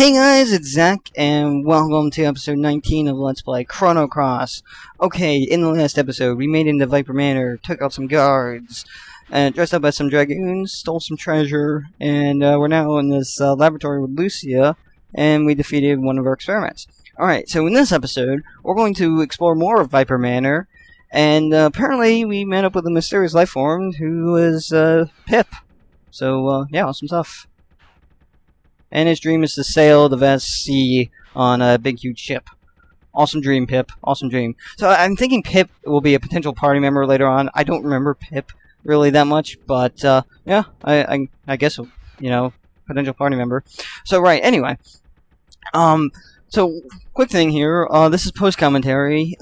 Hey guys, it's Zach, and welcome to episode 19 of Let's Play Chrono. Okay, in the last episode, we made it into Viper Manor, took out some guards, dressed up as some dragoons, stole some treasure, and we're now in this laboratory with Lucia, and we defeated one of her experiments. Alright, so in this episode, we're going to explore more of Viper Manor, and apparently we met up with a mysterious life form who is Pip. So, yeah, awesome stuff. And his dream is to sail the vast sea on a big, huge ship. Awesome dream, Pip. Awesome dream. So I'm thinking Pip will be a potential party member later on. I don't remember Pip really that much, but yeah, I guess, you know, potential party member. So right, anyway. So quick thing here. This is post commentary.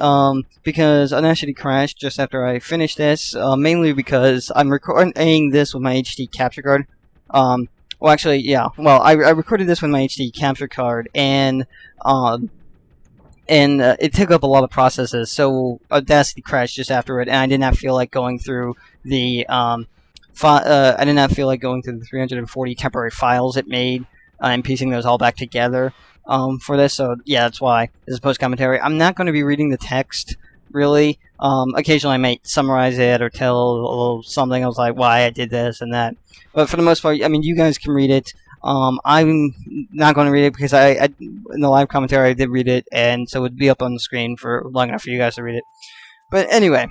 Because Audacity crashed just after I finished this. Mainly because I'm recording this with my HD capture card. Well, actually, yeah. Well, I recorded this with my HD capture card, and it took up a lot of processes. So Audacity crashed just after it, and I did not feel like going through the I did not feel like going through the 340 temporary files it made and piecing those all back together for this. So yeah, that's why this is post commentary. I'm not going to be reading the text really. Occasionally I might summarize it or tell a little something else like why I did this and that. But for the most part, I mean, you guys can read it. I'm not going to read it because I in the live commentary I did read it, and so it would be up on the screen for long enough for you guys to read it. But anyway,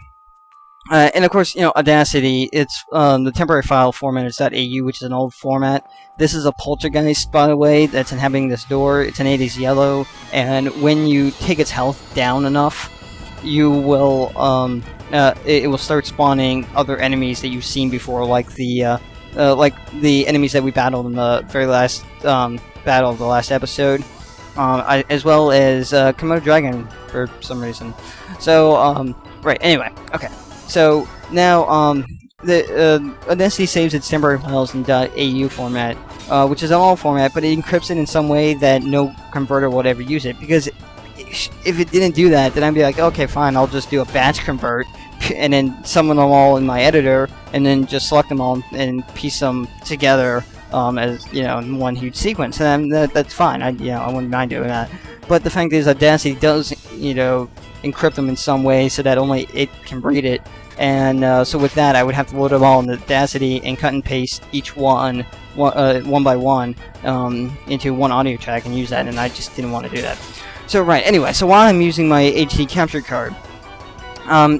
and of course, you know, Audacity, it's the temporary file format is .au, which is an old format. This is a poltergeist, by the way, that's inhabiting this door. It's an 80s yellow, and when you take its health down enough, you will it will start spawning other enemies that you've seen before, like the enemies that we battled in the very last battle of the llast episode, as well as Komodo Dragon for some reason. So right, anyway, okay. So now the Audacity saves its temporary files in .au format, which is an old format, but it encrypts it in some way that no converter would ever use it, because if it didn't do that, then I'd be like, okay, fine, I'll just do a batch convert, and then summon them all in my editor, and then just select them all and piece them together as, you know, in one huge sequence. And that's fine. I wouldn't mind doing that. But the fact is, Audacity does, you know, encrypt them in some way so that only it can read it. And so with that, I would have to load them all in Audacity and cut and paste each one by one into one audio track and use that, and I just didn't want to do that. So right, anyway, so while I'm using my HD capture card,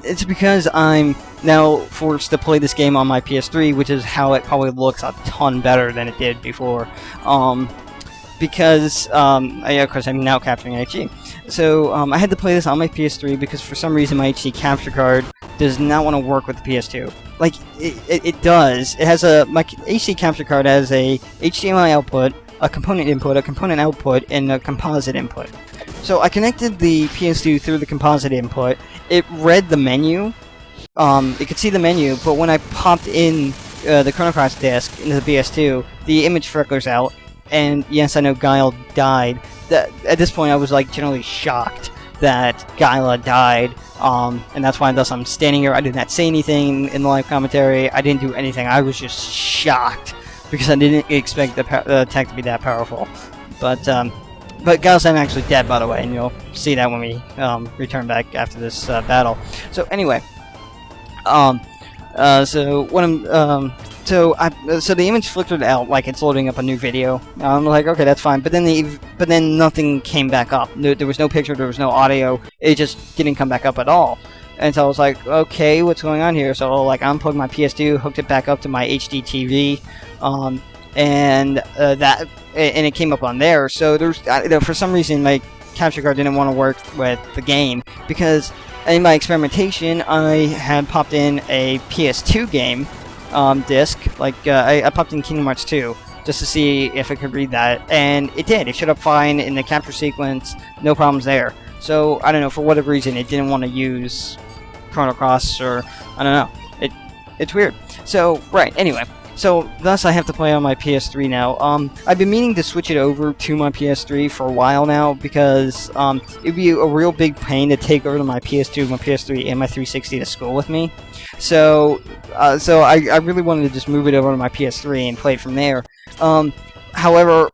it's because I'm now forced to play this game on my PS3, which is how it probably looks a ton better than it did before. Because, of course, I'm now capturing HD. So, I had to play this on my PS3 because for some reason my HD capture card does not want to work with the PS2. Like, it does. It has my HD capture card has a HDMI output, a component input, a component output, and a composite input. So I connected the PS2 through the composite input. It read the menu. It could see the menu, but when I popped in the Chrono disc into the PS2, the image flickers out. And yes, I know Guile died. At this point, I was like generally shocked that Guile died. And that's why thus I'm standing here. I did not say anything in the live commentary. I didn't do anything. I was just shocked because I didn't expect the attack to be that powerful. But Guile's not actually dead, by the way, and you'll see that when we return back after this battle. So anyway, so what so the image flickered out like it's loading up a new video. I'm like, okay, that's fine. But then nothing came back up. There was no picture, there was no audio. It just didn't come back up at all. And so I was like, okay, what's going on here? So like, I unplugged my PS2, hooked it back up to my HD TV, and it came up on there. So there's for some reason my capture card didn't want to work with the game, because in my experimentation I had popped in a PS2 game disc. Like I popped in Kingdom Hearts 2 just to see if it could read that, and it did. It showed up fine in the capture sequence, no problems there. So I don't know, for whatever reason it didn't want to use Chrono Cross, or I don't know. It's weird. So right, anyway. So, thus I have to play on my PS3 now. I've been meaning to switch it over to my PS3 for a while now, because it'd be a real big pain to take over to my PS2, my PS3, and my 360 to school with me. So I really wanted to just move it over to my PS3 and play it from there. However,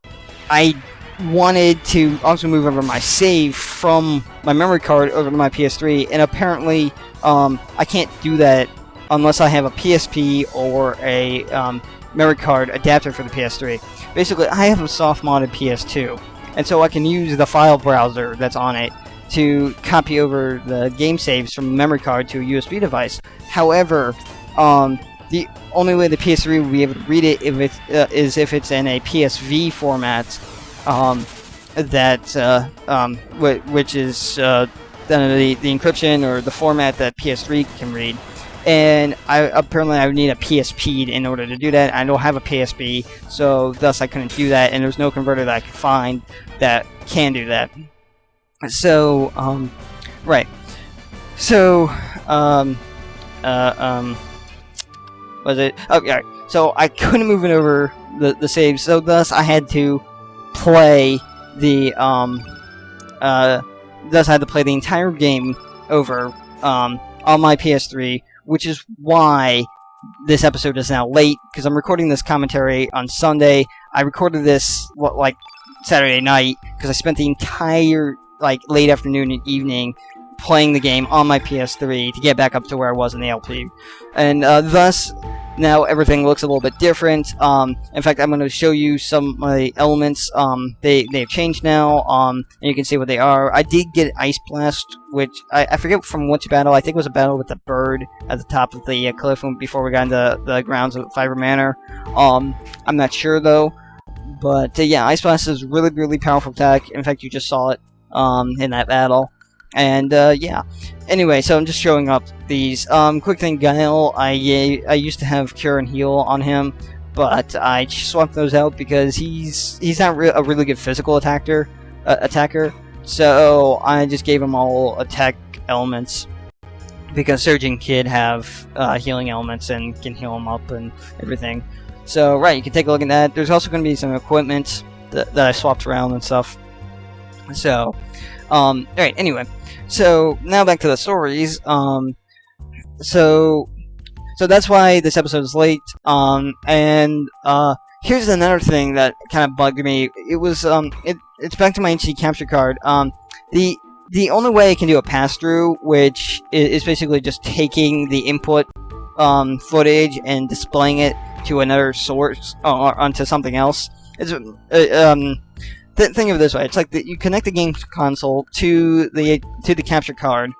I wanted to also move over my save from my memory card over to my PS3, and apparently I can't do that unless I have a PSP or a memory card adapter for the PS3. Basically, I have a soft-modded PS2, and so I can use the file browser that's on it to copy over the game saves from the memory card to a USB device. However, the only way the PS3 will be able to read it is if it's in a PSV format, which is the encryption or the format that PS3 can read. And apparently I would need a PSP in order to do that. I don't have a PSP, so thus I couldn't do that, and there's no converter that I could find that can do that. So, right. So, was it? Okay, alright. So I couldn't move it over the save, so thus I had to play the, thus I had to play the entire game over, on my PS3, which is why this episode is now late, because I'm recording this commentary on Sunday. I recorded this, like, Saturday night, because I spent the entire, like, late afternoon and evening playing the game on my PS3 to get back up to where I was in the LP. And, thus, now everything looks a little bit different. In fact, I'm going to show you some of the elements. They've changed now, and you can see what they are. I did get Ice Blast, which I forget from which battle. I think it was a battle with the bird at the top of the cliff before we got into the grounds of Viper Manor. I'm not sure though. But yeah, Ice Blast is really, really powerful attack. In fact, you just saw it in that battle. And yeah. Anyway, so I'm just showing up these. Quick thing, Guile. I used to have Cure and Heal on him, but I swapped those out because he's not a really good physical attacker. So I just gave him all attack elements because Serge and Kid have healing elements and can heal him up and everything. So right, you can take a look at that. There's also going to be some equipment that I swapped around and stuff. So, alright, anyway. So, now back to the stories. So that's why this episode is late. Here's another thing that kind of bugged me. It was, it's back to my HD capture card. The only way I can do a pass-through, which is basically just taking the input, footage and displaying it to another source, or onto something else, is, think of it this way: it's like you connect the game console to the capture card,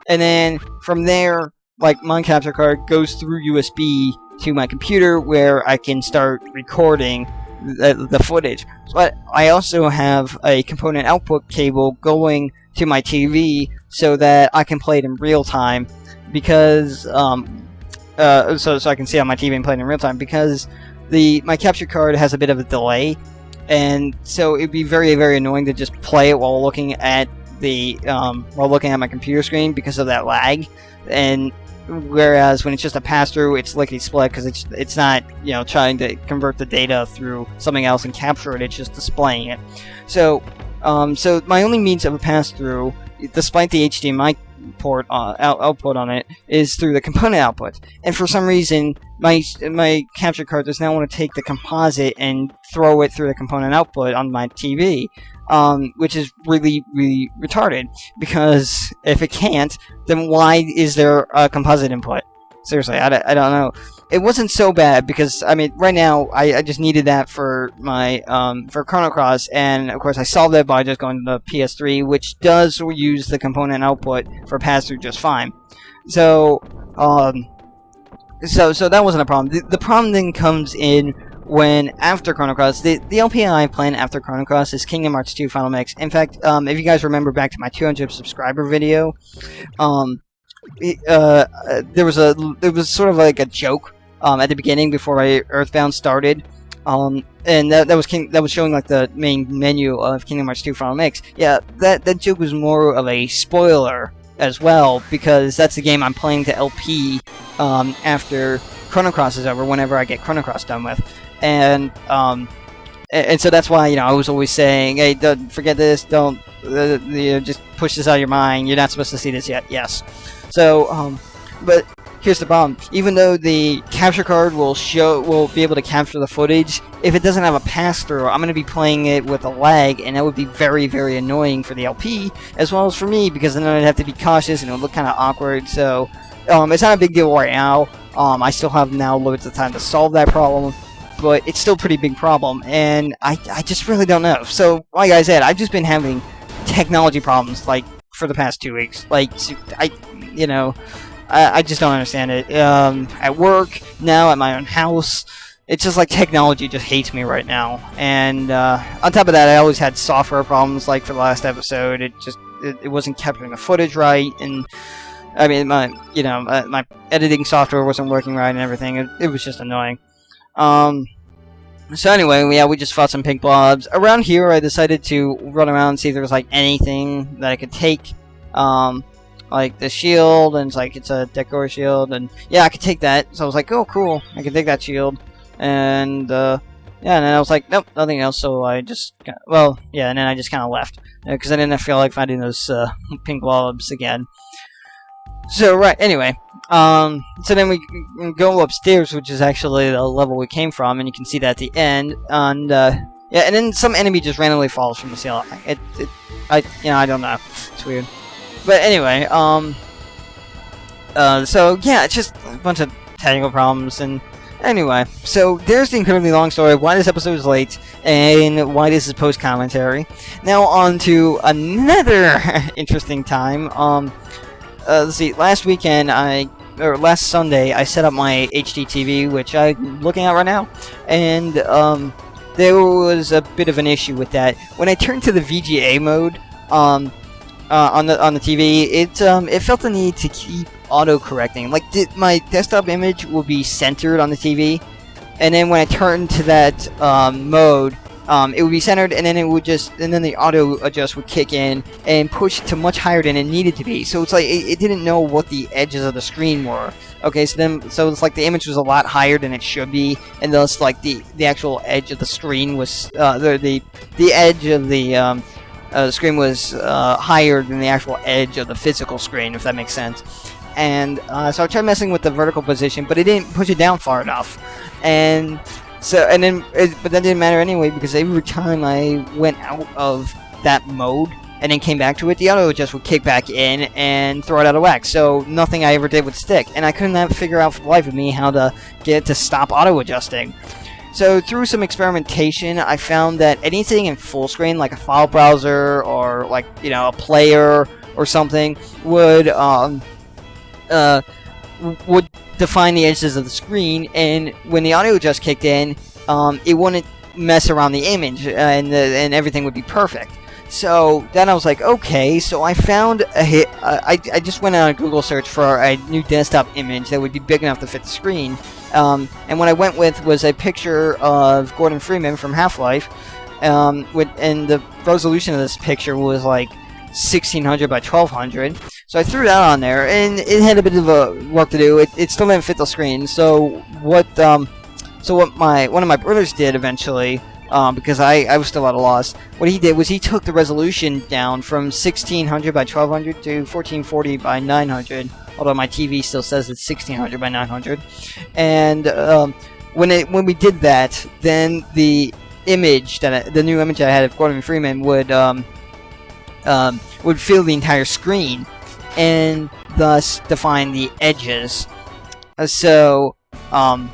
and then from there, like my capture card goes through USB to my computer, where I can start recording the footage. But I also have a component output cable going to my TV so that I can play it in real time, because so I can see on my TV and play it in real time, because my capture card has a bit of a delay. And so it'd be very, very annoying to just play it while looking at my computer screen because of that lag. And whereas when it's just a pass-through, it's lickety-split because it's not, trying to convert the data through something else and capture it. It's just displaying it. So my only means of a pass-through, despite the HDMI port output on it, is through the component output. And for some reason, my capture card does not want to take the composite and throw it through the component output on my TV, which is really, really retarded, because if it can't, then why is there a composite input? Seriously, I don't know. It wasn't so bad, because, I mean, right now, I just needed that for my, for Chrono Cross, and, of course, I solved that by just going to the PS3, which does use the component output for pass-through just fine. So that wasn't a problem. The problem then comes in when, after Chrono Cross, the LPI plan after Chrono Cross is Kingdom Hearts 2 Final Mix. In fact, if you guys remember back to my 200 subscriber video, there was sort of like a joke at the beginning before Earthbound started, and that was showing like the main menu of Kingdom Hearts 2 Final Mix. Yeah, that joke was more of a spoiler as well, because that's the game I'm playing to LP after Chrono Cross is over, whenever I get Chrono Cross done with, and so that's why I was always saying, hey, don't forget this, don't just push this out of your mind. You're not supposed to see this yet. Yes. So, but here's the problem. Even though the capture card will be able to capture the footage, if it doesn't have a pass-through, I'm going to be playing it with a lag, and that would be very, very annoying for the LP, as well as for me, because then I'd have to be cautious, and it would look kind of awkward, so it's not a big deal right now. I still have now loads of time to solve that problem, but it's still a pretty big problem, and I just really don't know. So, like I said, I've just been having technology problems, like, for the past 2 weeks. Like, I just don't understand it. At work, now at my own house, it's just like technology just hates me right now. And on top of that, I always had software problems, like for the last episode. It wasn't capturing the footage right, and I mean, my editing software wasn't working right and everything. It was just annoying. So anyway, we just fought some pink blobs. Around here, I decided to run around and see if there was like anything that I could take. Like the shield, and it's a decor shield, and yeah, I could take that. So I was like, oh, cool, I can take that shield. And yeah, and then I was like, nope, nothing else. So I just, and then I just kind of left because I didn't feel like finding those pink blobs again. So right, anyway, so then we go upstairs, which is actually the level we came from, and you can see that at the end. And yeah, and then some enemy just randomly falls from the ceiling. I don't know. It's weird. But anyway, so yeah, it's just a bunch of technical problems, and anyway, so there's the incredibly long story of why this episode is late, and why this is post-commentary. Now on to another interesting time. Let's see, last Sunday, I set up my HD TV, which I'm looking at right now, and there was a bit of an issue with that. When I turned to the VGA mode, on the TV, it felt the need to keep auto-correcting. Like, my desktop image will be centered on the TV, and then when I turned to that mode, it would be centered, and then then the auto-adjust would kick in and push to much higher than it needed to be. So it's like, it didn't know what the edges of the screen were. Okay, so it's like the image was a lot higher than it should be, and thus, like, the actual edge of the screen was, the edge of the screen was higher than the actual edge of the physical screen, if that makes sense. And so I tried messing with the vertical position, but it didn't push it down far enough. But that didn't matter anyway, because every time I went out of that mode and then came back to it, the auto adjust would kick back in and throw it out of whack. So nothing I ever did would stick, and I couldn't figure out for the life of me how to get it to stop auto adjusting. So through some experimentation, I found that anything in full screen, like a file browser or like a player or something, would define the edges of the screen, and when the audio adjust kicked in, it wouldn't mess around the image, and everything would be perfect. So then I was like, okay, so I found I just went on a Google search for a new desktop image that would be big enough to fit the screen. And what I went with was a picture of Gordon Freeman from Half-Life, and the resolution of this picture was like 1600 by 1200. So I threw that on there, and it had a bit of work to do. It still didn't fit the screen. So what one of my brothers did eventually, because I was still at a loss, what he did was he took the resolution down from 1600 by 1200 to 1440 by 900. Although my TV still says it's 1600 by 900, and when we did that, then the image the new image I had of Gordon Freeman would fill the entire screen, and thus define the edges. So when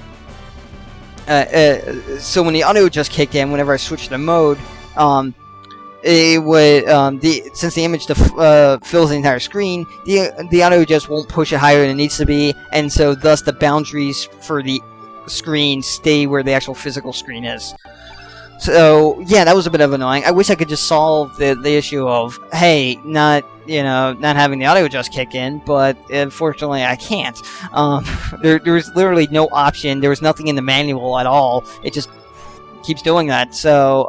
the audio just kicked in, whenever I switched the mode, it would since the image fills the entire screen, the audio just won't push it higher than it needs to be, and so thus the boundaries for the screen stay where the actual physical screen is. So yeah, that was a bit of annoying. I wish I could just solve the issue of, hey, not having the audio adjust kick in, but unfortunately I can't. There was literally no option. There was nothing in the manual at all. It just keeps doing that. So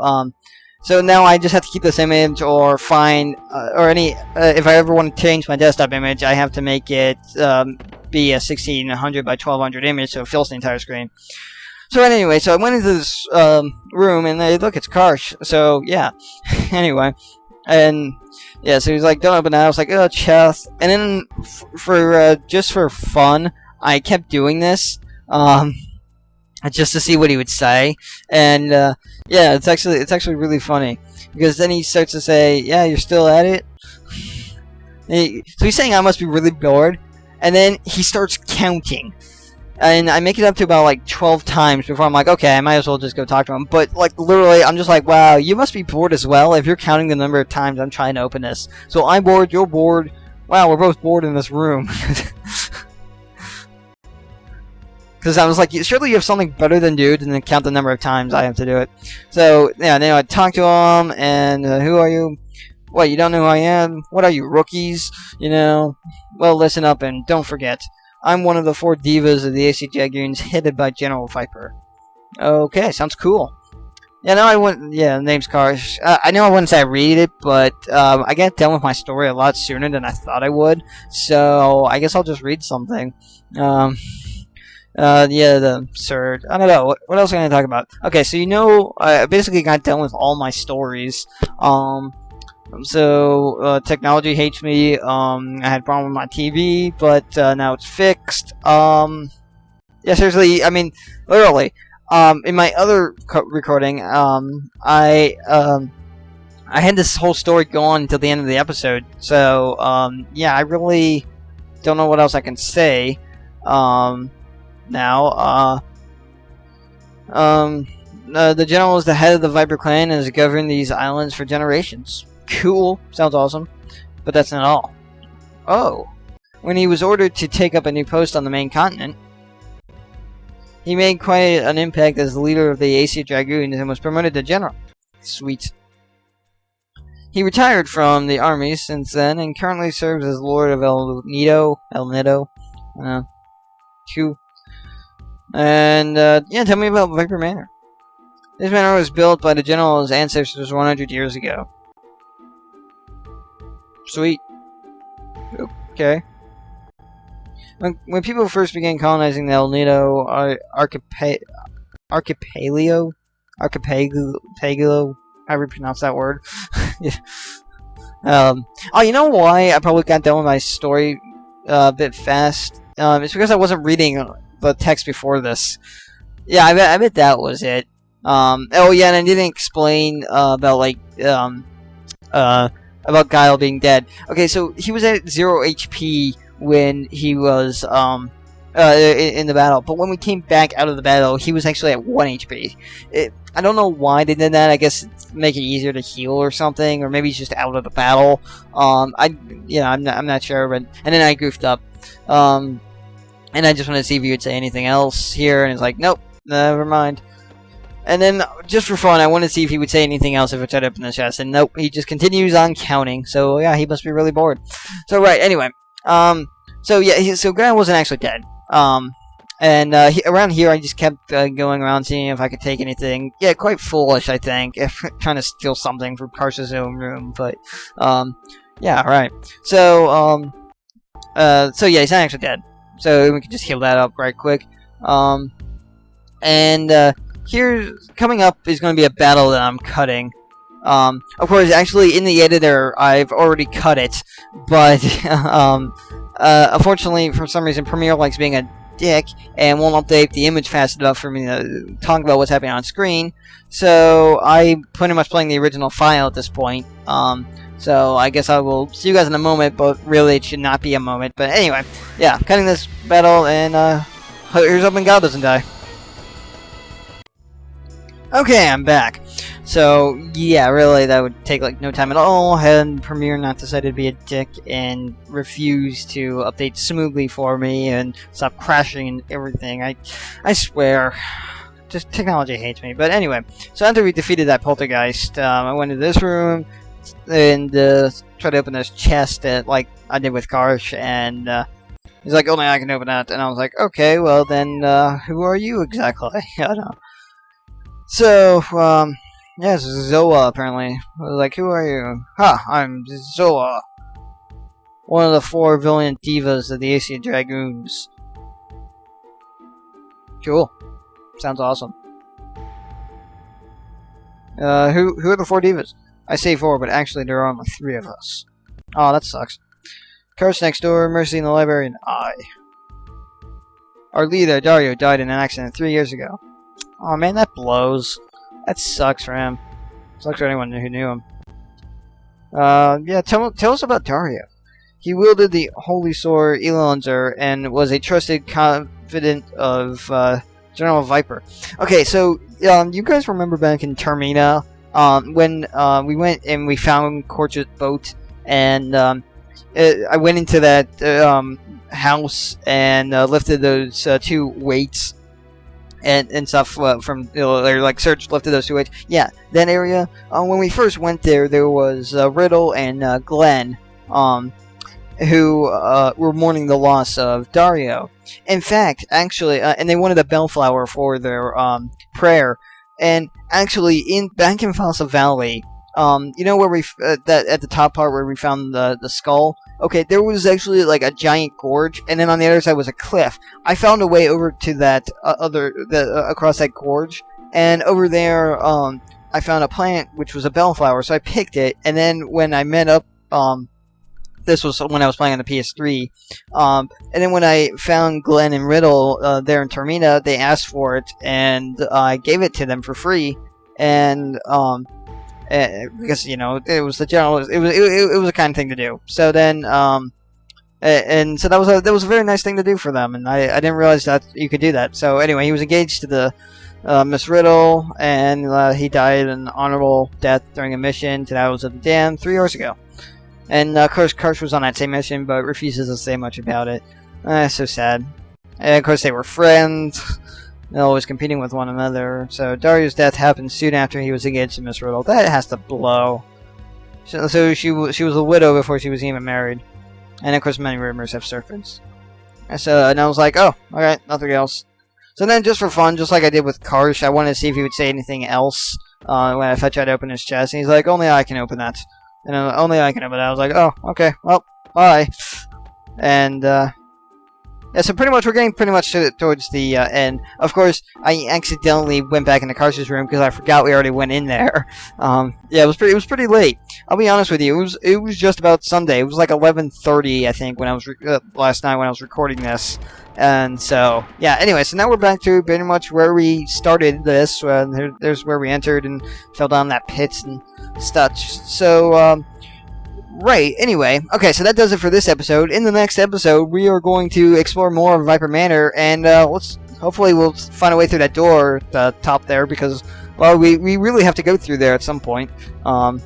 now I just have to keep this image, or find if I ever want to change my desktop image, I have to make it be a 1600 by 1200 image, so it fills the entire screen. So anyway, so I went into this room, and look, it's Karsh. So yeah, anyway, and yeah, so he's like, don't open that. I was like, oh, chest. And then just for fun, I kept doing this, just to see what he would say, and yeah, it's actually really funny, because then he starts to say, "Yeah, you're still at it." So he's saying I must be really bored, and then he starts counting. And I make it up to about like 12 times before I'm like, okay, I might as well just go talk to him. But like literally, I'm just like, wow, you must be bored as well if you're counting the number of times I'm trying to open this. So I'm bored, you're bored. Wow, we're both bored in this room. Because I was like, surely you have something better than dude, and then count the number of times I have to do it. So yeah, then I talk to him, and who are you? What, you don't know who I am? What are you, rookies? You know? Well, listen up and don't forget. I'm one of the 4 divas of the AC Dragoons, headed by General Viper. Okay, sounds cool. Yeah, no, I wouldn't. Yeah, the name's Karsh. I know I wouldn't say I read it, but I got done with my story a lot sooner than I thought I would. So I guess I'll just read something. Yeah, the Serge. I don't know. What else am I going to talk about? Okay, so you know, I basically got done with all my stories. So technology hates me. I had a problem with my TV, but now it's fixed. Yeah, seriously. I mean, literally. In my other recording, I had this whole story go on until the end of the episode. So yeah, I really don't know what else I can say. Now, the general is the head of the Viper clan and has governed these islands for generations. Cool. Sounds awesome. But that's not all. Oh. When he was ordered to take up a new post on the main continent, he made quite an impact as the leader of the AC Dragoons and was promoted to general. Sweet. He retired from the army since then and currently serves as Lord of El Nido. Cool. And, yeah, tell me about Viper Manor. This manor was built by the general's ancestors 100 years ago. Sweet. Okay. When people first began colonizing the El Nido archipelago, however you pronounce that word. Oh, you know why I probably got done with my story a bit fast? It's because I wasn't reading the text before this. Yeah, I bet that was it. Oh yeah, and I didn't explain about like about Guile being dead. Okay, so he was at 0 HP when he was in the battle, but when we came back out of the battle, he was actually at 1 HP. I don't know why they did that. I guess to make it easier to heal or something, or maybe he's just out of the battle. I'm not sure, but and then I goofed up. And I just wanted to see if you would say anything else here, and it's like, nope, never mind. And then, just for fun, I wanted to see if he would say anything else if I tried to open the chest, and nope, he just continues on counting, so yeah, he must be really bored. So, right, anyway, so yeah, so Guile wasn't actually dead. Around here, I just kept going around seeing if I could take anything. Yeah, quite foolish, I think, if trying to steal something from Karsh's own room, but, yeah, right. So yeah, he's not actually dead. So we can just heal that up right quick. Here, coming up is going to be a battle that I'm cutting. Of course, actually, in the editor, I've already cut it, but, unfortunately, for some reason, Premiere likes being a dick and won't update the image fast enough for me to talk about what's happening on screen, so I'm pretty much playing the original file at this point. So I guess I will see you guys in a moment, but really it should not be a moment. But anyway, yeah, cutting this battle, and here's hoping God doesn't die. Okay, I'm back. So, yeah, really, that would take, like, no time at all, had Premiere not decided to be a dick and refuse to update smoothly for me and stop crashing and everything. I swear, just technology hates me. But anyway, so after we defeated that poltergeist, I went to this room and tried to open this chest that, like I did with Karsh, and he's like, only I can open that. And I was like, okay, well then, who are you exactly? I don't know. So, yeah, it's Zoa, apparently. I was like, who are you? Ha, I'm Zoa. One of the 4 valiant divas of the AC Dragoons. Cool. Sounds awesome. Who are the 4 divas? I say 4, but actually there are only 3 of us. Oh, that sucks. Karsh next door, Mercy in the library, and I. Our leader, Dario, died in an accident 3 years ago. Oh man, that blows. That sucks for him. Sucks for anyone who knew him. Yeah, tell us about Dario. He wielded the holy sword Elanzer and was a trusted confidant of General Viper. Okay, so you guys remember back in Termina when we went and we found Karsh's boat, and I went into that house and lifted those 2 weights and stuff from like Serge lifted those 2 weights. Yeah, that area. When we first went there was Riddle and Glenn, who were mourning the loss of Dario. In fact, actually, and they wanted a bellflower for their prayer. And actually, back in Fossil Valley, you know where that at the top part where we found the skull. Okay, there was actually like a giant gorge, and then on the other side was a cliff. I found a way over to that across that gorge, and over there, I found a plant which was a bellflower. So I picked it, and then when I met up, this was when I was playing on the PS3, and then when I found Glenn and Riddle there in Termina, they asked for it, and I gave it to them for free, and because it was the general, it was a kind thing to do. So then, and so that was a very nice thing to do for them, and I didn't realize that you could do that. So anyway, he was engaged to the Miss Riddle, and he died an honorable death during a mission to the Isles of the Damned 3 years ago. And Karsh was on that same mission, but refuses to say much about it. So sad. And of course, they were friends. They're always competing with one another. So Dario's death happened soon after he was engaged to Miss Riddle. That has to blow. So she was a widow before she was even married. And of course, many rumors have surfaced. And I was like, oh, alright, nothing else. So then, just for fun, just like I did with Karsh, I wanted to see if he would say anything else if I tried to open his chest. And he's like, only I can open that. And only I can open that. I was like, oh, okay, well, bye. And, yeah, so pretty much, we're getting pretty much towards the end. Of course, I accidentally went back into Karsh's room because I forgot we already went in there. Yeah, it was pretty late. I'll be honest with you, it was just about Sunday. It was like 11:30, I think, when I was last night when I was recording this. And so, yeah, anyway, so now we're back to pretty much where we started this. There's where we entered and fell down that pit and such. So, right, anyway. Okay, so that does it for this episode. In the next episode, we are going to explore more of Viper Manor, and hopefully we'll find a way through that door at the top there, because, well, we really have to go through there at some point.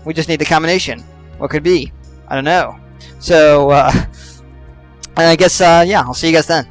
We just need the combination. What could it be? I don't know. So, and I guess, yeah, I'll see you guys then.